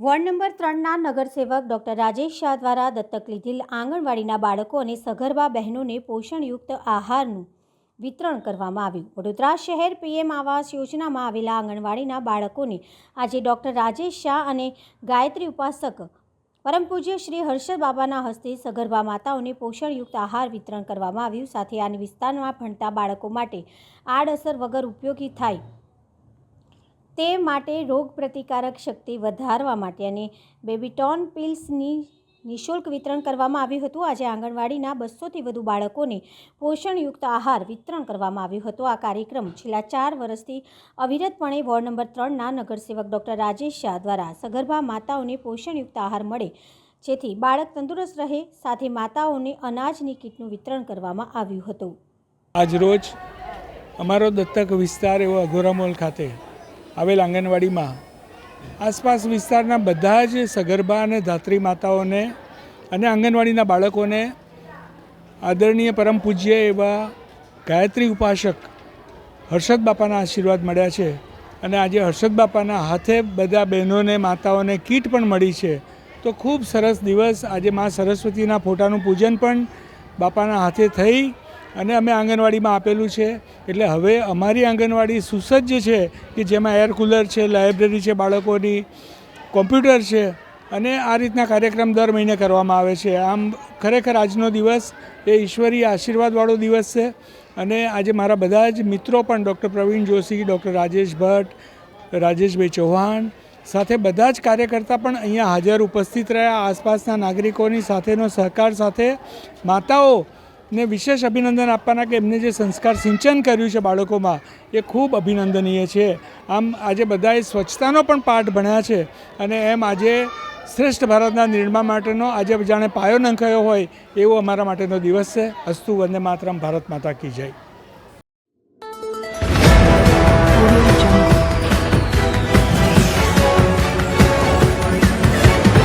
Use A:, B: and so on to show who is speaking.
A: Ward number 3ના નગરસેવક doctor Rajesh Shah દ્વારા દત્તક લીધેલ આંગણવાડીના બાળકો અને સગર્ભા બહેનોને પોષણયુક્ત આહારનું વિતરણ કરવામાં આવ્યું। વડોદરા શહેર પીએમ આવાસ યોજનામાં આવેલા આંગણવાડીના બાળકોને આજે ડોક્ટર રાજેશ શાહ અને ગાયત્રી ઉપાસક પરમ પૂજ્ય શ્રી હર્ષદ બાબાના હસ્તે સગર્ભા માતાઓને પોષણયુક્ત આહાર વિતરણ કરવામાં આવ્યું। સાથે આ વિસ્તારમાં ભણતા બાળકો માટે આડઅસર વગર ઉપયોગી થાય તે માટે રોગ પ્રતિકારક શક્તિ વધારવા માટે અને બેબીટોન પિલ્સની નિઃશુલ્ક વિતરણ કરવામાં આવ્યું હતું। આજે આંગણવાડીના 200થી વધુ બાળકોને પોષણયુક્ત આહાર વિતરણ કરવામાં આવ્યું હતું। આ કાર્યક્રમ છેલ્લા 4 વર્ષથી અવિરતપણે વોર્ડ નંબર 3ના નગરસેવક ડોક્ટર રાજેશ શાહ દ્વારા સગર્ભા માતાઓને પોષણયુક્ત આહાર મળે જેથી બાળક તંદુરસ્ત રહે, સાથે માતાઓને અનાજની કીટનું વિતરણ કરવામાં આવ્યું હતું।
B: આજરોજ અમારો દત્તક વિસ્તાર એવો અઘોરામોલ ખાતે આવેલ આંગણવાડીમાં આસપાસ વિસ્તારના બધા જ સગર્ભા અને ધાત્રી માતાઓને અને આંગણવાડીના બાળકોને આદરણીય પરમ પૂજ્ય એવા ગાયત્રી ઉપાસક હર્ષદ બાપાના આશીર્વાદ મળ્યા છે અને આજે હર્ષદ બાપાના હાથે બધા બહેનોને માતાઓને કીટ પણ મળી છે। તો ખૂબ સરસ દિવસ। આજે મા સરસ્વતીના ફોટાનું પૂજન પણ બાપાના હાથે થઈ અને અમે આંગણવાડીમાં આપેલું છે। એટલે હવે અમારી આંગણવાડી સુસજ્જ છે કે જેમાં એર કુલર છે, લાઇબ્રેરી છે, બાળકોની કોમ્પ્યુટર છે અને આ રીતના કાર્યક્રમ દર મહિને કરવામાં આવે છે। આમ ખરેખર આજનો દિવસ એ ઈશ્વરીય આશીર્વાદવાળો દિવસ છે અને આજે મારા બધા જ મિત્રો પણ ડૉક્ટર પ્રવીણ જોશી, ડૉક્ટર રાજેશ ભટ્ટ, રાજેશભાઈ ચૌહાણ સાથે બધા જ કાર્યકર્તા પણ અહીંયા હાજર ઉપસ્થિત રહ્યા। આસપાસના નાગરિકોની સાથેનો સહકાર સાથે માતાઓને વિશેષ અભિનંદન આપવાના કે એમને જે સંસ્કાર સિંચન કર્યું છે બાળકોમાં એ ખૂબ અભિનંદનીય છે। આમ આજે બધાએ સ્વચ્છતાનો પણ પાઠ ભણ્યા છે અને એમ આજે શ્રેષ્ઠ ભારતના નિર્માણ માટેનો આજે જાણે પાયો નંખાયો હોય એવો અમારા માટેનો દિવસ છે। અસ્તુ વંદે માતરમ, ભારત માતા કી જય।